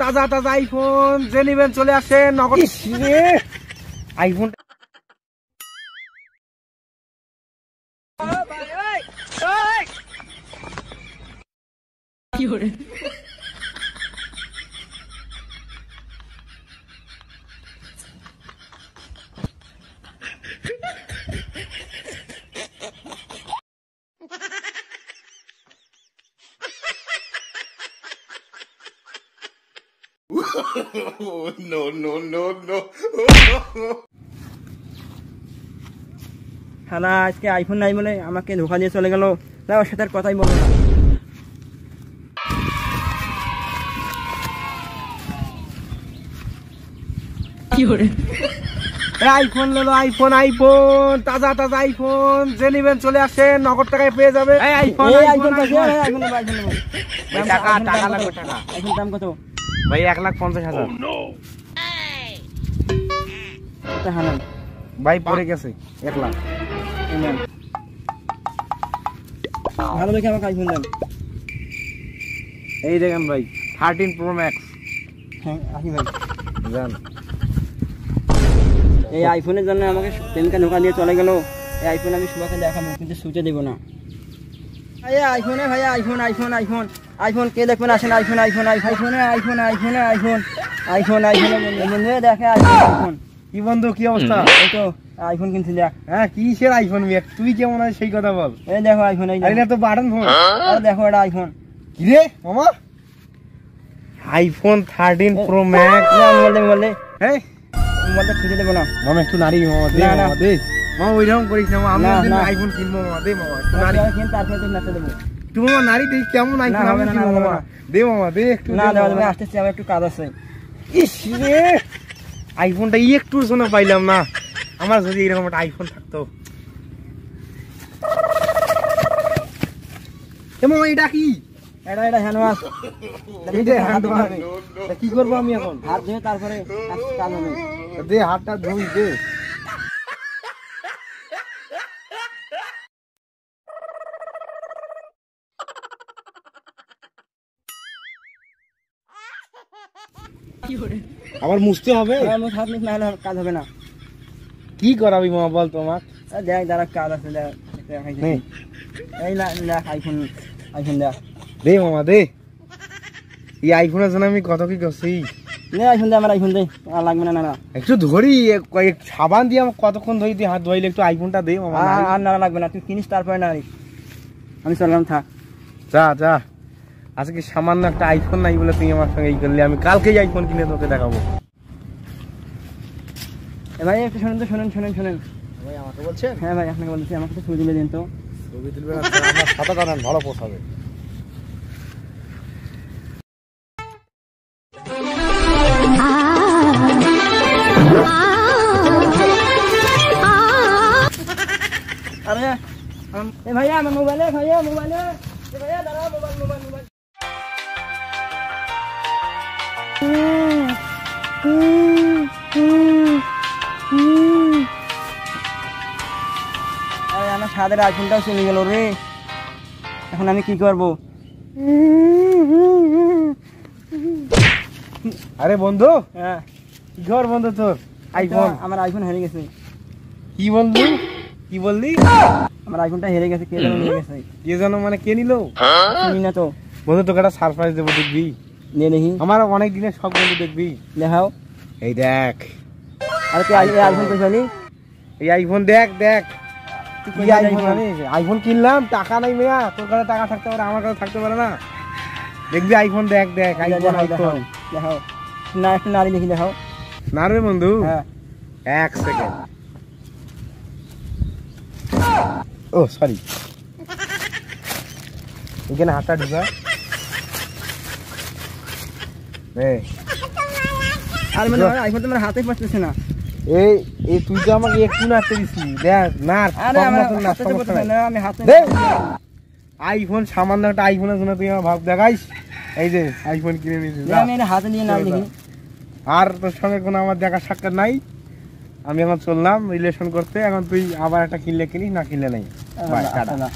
তাজা তাজা আইফোন যে নিবেন চলে আসেন নগদ। IPhone no, no, no, no. শালা আজকে আইফোন নাই বলে আমাকে ধোকা দিয়ে চলে গেল। না ওর সাথে আর কথাই বলবো না। আইফোন লো আইফোন আইফোন তাজা তাজা আইফোন যে নিবেন চলে আসেন নগদ টাকায় পেয়ে যাবে। আইফোন আইফোন টাকা টাকা লাগবে টাকা। আইফোন দাম কত ভাই 1,50,000। ভাই পড়ে গেছে 1 লাখ। ভালো দেখে আমাকে আইফোন দেন। এই দেখেন ভাই 13 Pro Max। হ্যাঁ আসি ভাই জান এই আইফোনের জন্য আমাকে প্রেমিকা ধোকা দিয়ে চলে গেল। এই আইফোন আমি সুভাকে দেখাবো কিন্তু সুচে দেবো না। আইফোনে ভাই আইফোন আইফোন আইফোন আইফোন কে দেখবেন আসেন। আইফোন আইফোন আইফোনে আইফোন আইফোনে আইফোন আইফোন আইফোনে দেখে আইফোন। কি বন্ধু কি অবস্থা? এই তো আইফোন কিনছি দেখ। হ্যাঁ কিসের আইফোন তুই কেমন আছিস সেই কথা বল। এই দেখো আইফোন। এই আরে না তো বাটন ফোন। আরে দেখো এটা আইফোন। কি রে মামা? IPhone 13 Pro Max। না বললে হ্যাঁ মোবাইলটা ছুঁয়ে দেবো না মামা একটু নারী মামা দে মামা দে মামা ওইরকম করিস না মামা। আমি আইফোন কিনবো মামা দে মামা একটু নারী কিন তারপরে তুই নাচতে দেবো। তুমি মামা নারী দেখ কেমন আইফোন আমি কিনবো মামা। দে মামা দে একটু। না দেওয়া যাবে আসতেছি আমার একটু কাজ আছে। ইস রে আইফোনটা একটু শোনা পাইলাম না। আমার যদি এরকম একটা আইফোন থাকতো। মামা এটা কি? এটা হ্যান্ডওয়াশ। কি করবো আমি এখন? হাত ধুয়ে তারপরে কাজ হবে। দে হাতটা ধুই দে। আবার মুছতে হবে? হাত নিস না হলে কাজ হবে না। কি করাবি মামা বল তোমার? দেখ দাঁড়া কাজ আছে দেখ। এই দেখ আইফোন আইফোন দেখ। দে মামা দে। এই আইফোনের জন্য আমি কত কি করছি। আইফোন দে আমার আইফোন দে। আর লাগবে না না একটু ধরি কয়েক সাবান দিয়ে আমার কতক্ষণ ধরে তুই হাত ধোয়াইলে একটু আইফোনটা দে মামা। আর না লাগবে না তুই কিনিস তারপরে না আমি চললাম থাক। যা যা আজকে সামান্য একটা আইফোন নাই বলে তুই আমার সঙ্গে এই করলি। আমি কালকেই আইফোন কিনে তোকে দেখাবো। ভাই একটু শোনেন তো শোনেন শোনেন শোনেন। ভাই আমাকে বলছেন? হ্যাঁ ভাই আপনাকে বলছি আমাকে তো ছবি তুলে দিন তো। ছবি তুলবে না আমার সাথে দাঁড়ান ভালো পোষাবে। আরে ভাইয়া আমার মোবাইলে ভাইয়া মোবাইলে ভাইয়া দাঁড়াও মোবাইল মোবাইল মোবাইল। আরে আমার সাদের আইফোনটাও চলে গেল রে। এখন আমি কি করবো? আরে বন্ধু হ্যাঁ কি খবর বন্ধু তোর? আইফোন আমার আইফোন হেরে গেছে। কি বন্ধু কি বললি? আমার আইফোনটা হেরে গেছে কে যেন নিয়ে গেছে। কে জানো মানে কে নিলো? চিনি না তো। বন্ধু তোকে একটা সারপ্রাইজ দেবো দেখবি। নিয়ে দেখি। আমার অনেক দিনের শখ বন্ধু দেখবি। দেখাও। এই দেখ। আরে তুই আইফোন কই পালি? এই আইফোন দেখ দেখ। কি আইফোন জানিস? আইফোন কিনলাম টাকা নাই মেয়া। তোর কাছে টাকা থাকতে পারে আমার কাছে থাকতে পারে না। দেখবি আইফোন দেখ দেখ আইফোন আইফোন দেখাও। না একটু নারী দেখি দেখাও। না রে বন্ধু। হ্যাঁ 1 সেকেন্ড। ও সরি এখানে হাতটা ঢুকা। আর মানে আইফোন তোমার হাতে পড়তেছে না। এই এই তুই তো আমাকে একটু নাড়তে দিছিস দেখ না। আরে আমার হাতে পড়তেছে না আমি হাতে। আইফোন সামান্য একটা আইফোনের জন্য তুই আমার ভাব দেখাইস। এই যে আইফোন কিনে নিয়েছিস। আমি এটা হাতে নিয়ে নাম দেখি। আর তোর সঙ্গে কোনো আমার দেখা সাক্ষাৎ নাই। আমি এখন চললাম রিলেশন করতে। এখন তুই আবার একটা কিনলে কিনিস না কিনলে নাই। Bye tata.